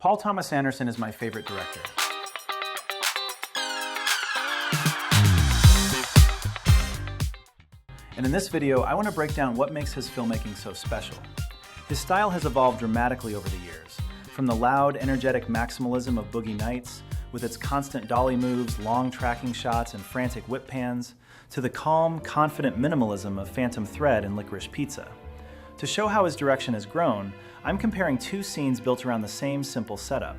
Paul Thomas Anderson is my favorite director. And in this video, I want to break down what makes his filmmaking so special. His style has evolved dramatically over the years, from the loud, energetic maximalism of Boogie Nights, with its constant dolly moves, long tracking shots, and frantic whip pans, to the calm, confident minimalism of Phantom Thread and Licorice Pizza. To show how his direction has grown, I'm comparing two scenes built around the same simple setup,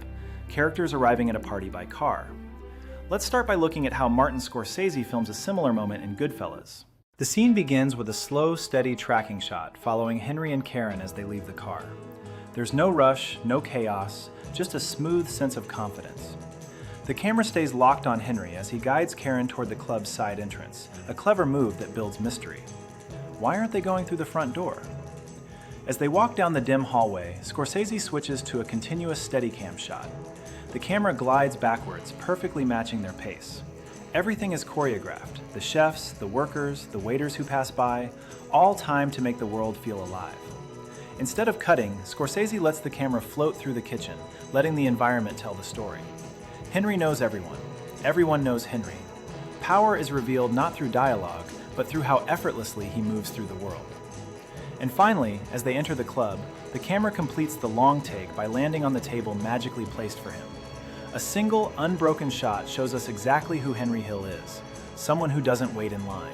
characters arriving at a party by car. Let's start by looking at how Martin Scorsese films a similar moment in Goodfellas. The scene begins with a slow, steady tracking shot following Henry and Karen as they leave the car. There's no rush, no chaos, just a smooth sense of confidence. The camera stays locked on Henry as he guides Karen toward the club's side entrance, a clever move that builds mystery. Why aren't they going through the front door? As they walk down the dim hallway, Scorsese switches to a continuous Steadicam shot. The camera glides backwards, perfectly matching their pace. Everything is choreographed. The chefs, the workers, the waiters who pass by, all timed to make the world feel alive. Instead of cutting, Scorsese lets the camera float through the kitchen, letting the environment tell the story. Henry knows everyone. Everyone knows Henry. Power is revealed not through dialogue, but through how effortlessly he moves through the world. And finally, as they enter the club, the camera completes the long take by landing on the table magically placed for him. A single, unbroken shot shows us exactly who Henry Hill is, someone who doesn't wait in line.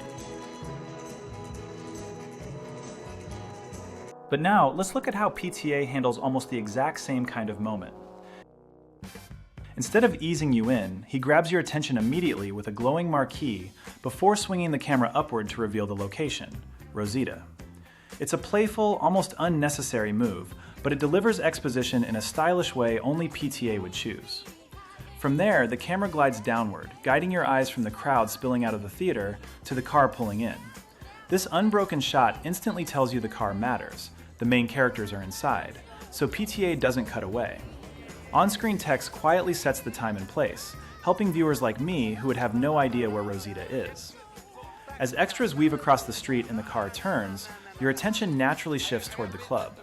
But now, let's look at how PTA handles almost the exact same kind of moment. Instead of easing you in, he grabs your attention immediately with a glowing marquee before swinging the camera upward to reveal the location, Rosita. It's a playful, almost unnecessary move, but it delivers exposition in a stylish way only PTA would choose. From there, the camera glides downward, guiding your eyes from the crowd spilling out of the theater to the car pulling in. This unbroken shot instantly tells you the car matters, the main characters are inside, so PTA doesn't cut away. On-screen text quietly sets the time and place, helping viewers like me who would have no idea where Rosita is. As extras weave across the street and the car turns, your attention naturally shifts toward the club.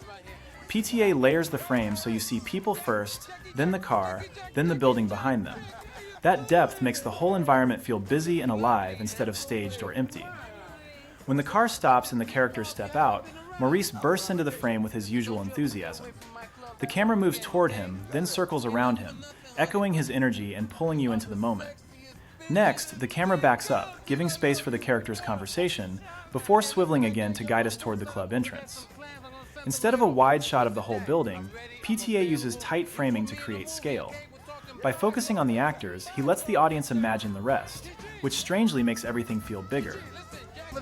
PTA layers the frame so you see people first, then the car, then the building behind them. That depth makes the whole environment feel busy and alive instead of staged or empty. When the car stops and the characters step out, Maurice bursts into the frame with his usual enthusiasm. The camera moves toward him, then circles around him, echoing his energy and pulling you into the moment. Next, the camera backs up, giving space for the characters' conversation, before swiveling again to guide us toward the club entrance. Instead of a wide shot of the whole building, PTA uses tight framing to create scale. By focusing on the actors, he lets the audience imagine the rest, which strangely makes everything feel bigger.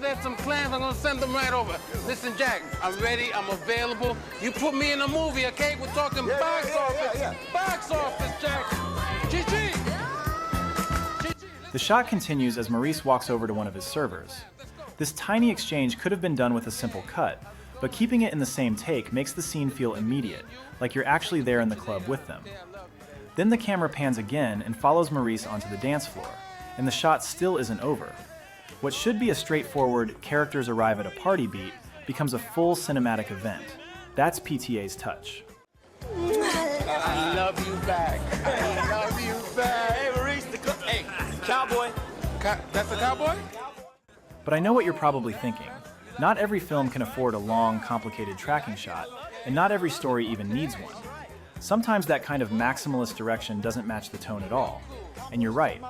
There's some plans, I'm gonna send them right over. Listen, Jack, I'm ready, I'm available. You put me in a movie, okay? We're talking box office. Box office, Jack. GG. The shot continues as Maurice walks over to one of his servers. This tiny exchange could have been done with a simple cut, but keeping it in the same take makes the scene feel immediate, like you're actually there in the club with them. Then the camera pans again and follows Maurice onto the dance floor, and the shot still isn't over. What should be a straightforward characters arrive at a party beat becomes a full cinematic event. That's PTA's touch. I love you back. I love you back. Hey, Maurice, hey, cowboy. That's a cowboy? But I know what you're probably thinking. Not every film can afford a long, complicated tracking shot, and not every story even needs one. Sometimes that kind of maximalist direction doesn't match the tone at all. And you're right.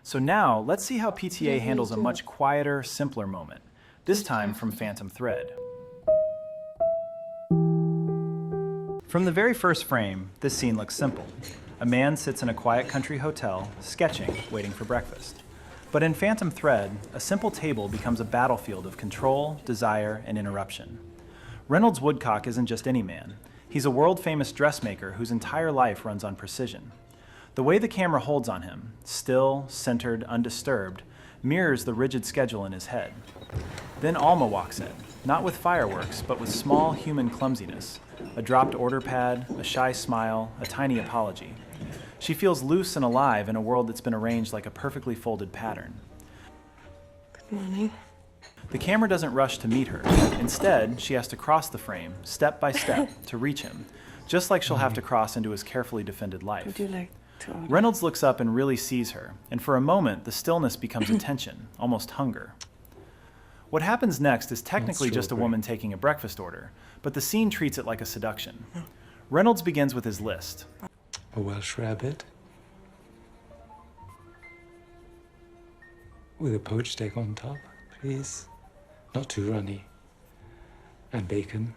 So now, let's see how PTA handles a much quieter, simpler moment, this time from Phantom Thread. From the very first frame, this scene looks simple. A man sits in a quiet country hotel, sketching, waiting for breakfast. But in Phantom Thread, a simple table becomes a battlefield of control, desire, and interruption. Reynolds Woodcock isn't just any man. He's a world-famous dressmaker whose entire life runs on precision. The way the camera holds on him, still, centered, undisturbed, mirrors the rigid schedule in his head. Then Alma walks in, not with fireworks, but with small human clumsiness, a dropped order pad, a shy smile, a tiny apology. She feels loose and alive in a world that's been arranged like a perfectly folded pattern. Good morning. The camera doesn't rush to meet her. Instead, she has to cross the frame, step by step, to reach him, just like she'll have to cross into his carefully defended life. Would you like to order? Reynolds looks up and really sees her, and for a moment, the stillness becomes a tension, almost hunger. What happens next is technically just a woman taking a breakfast order, but the scene treats it like a seduction. Reynolds begins with his list. A Welsh rabbit with a poached egg on top, please. Not too runny. And bacon,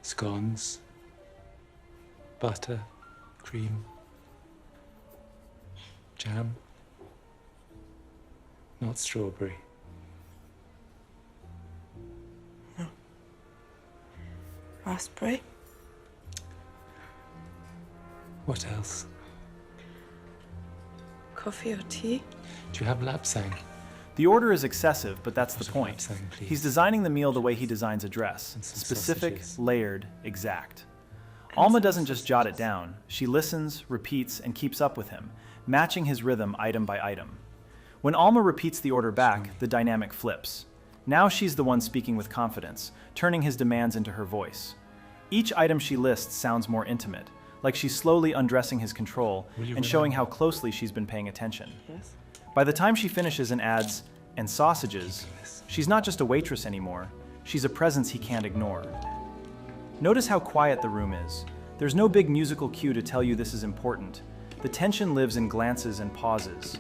scones, butter, cream, jam, not strawberry. No. Raspberry? What else? Coffee or tea? Do you have lapsang? The order is excessive, but that's the What point. lapsang, please? He's designing the meal the way he designs a dress. And some Specific, sausages. layered, exact. Alma doesn't just jot it down. She listens, repeats, and keeps up with him, matching his rhythm item by item. When Alma repeats the order back, the dynamic flips. Now she's the one speaking with confidence, turning his demands into her voice. Each item she lists sounds more intimate, like she's slowly undressing his control and showing how closely she's been paying attention. Yes. By the time she finishes and adds, "and sausages," she's not just a waitress anymore, she's a presence he can't ignore. Notice how quiet the room is. There's no big musical cue to tell you this is important. The tension lives in glances and pauses.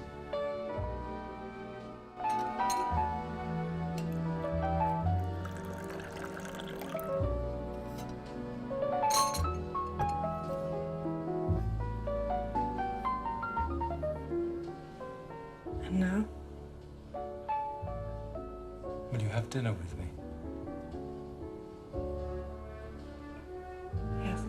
And now? Will you have dinner with me? Yes.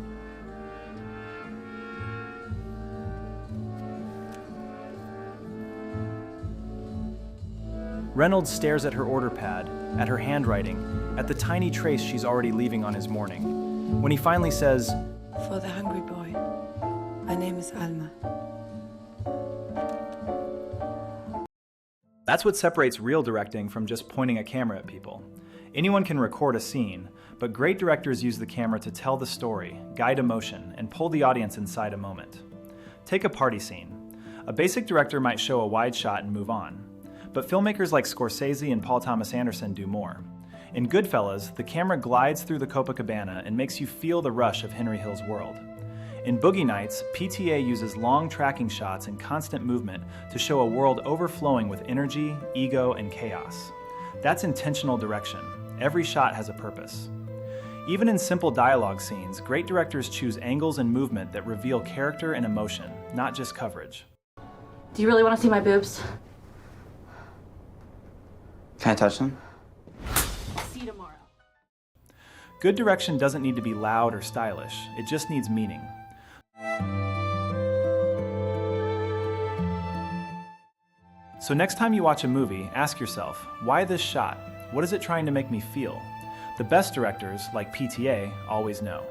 Reynolds stares at her order pad, at her handwriting, at the tiny trace she's already leaving on his morning. When he finally says, For the hungry boy. My name is Alma. that's what separates real directing from just pointing a camera at people. Anyone can record a scene, but great directors use the camera to tell the story, guide emotion, and pull the audience inside a moment. Take a party scene. A basic director might show a wide shot and move on. But filmmakers like Scorsese and Paul Thomas Anderson do more. In Goodfellas, the camera glides through the Copacabana and makes you feel the rush of Henry Hill's world. In Boogie Nights, PTA uses long tracking shots and constant movement to show a world overflowing with energy, ego, and chaos. That's intentional direction. Every shot has a purpose. Even in simple dialogue scenes, great directors choose angles and movement that reveal character and emotion, not just coverage. Do you really want to see my boobs? Can I touch them? See you tomorrow. Good direction doesn't need to be loud or stylish, it just needs meaning. So next time you watch a movie, ask yourself, why this shot? What is it trying to make me feel? The best directors, like PTA, always know.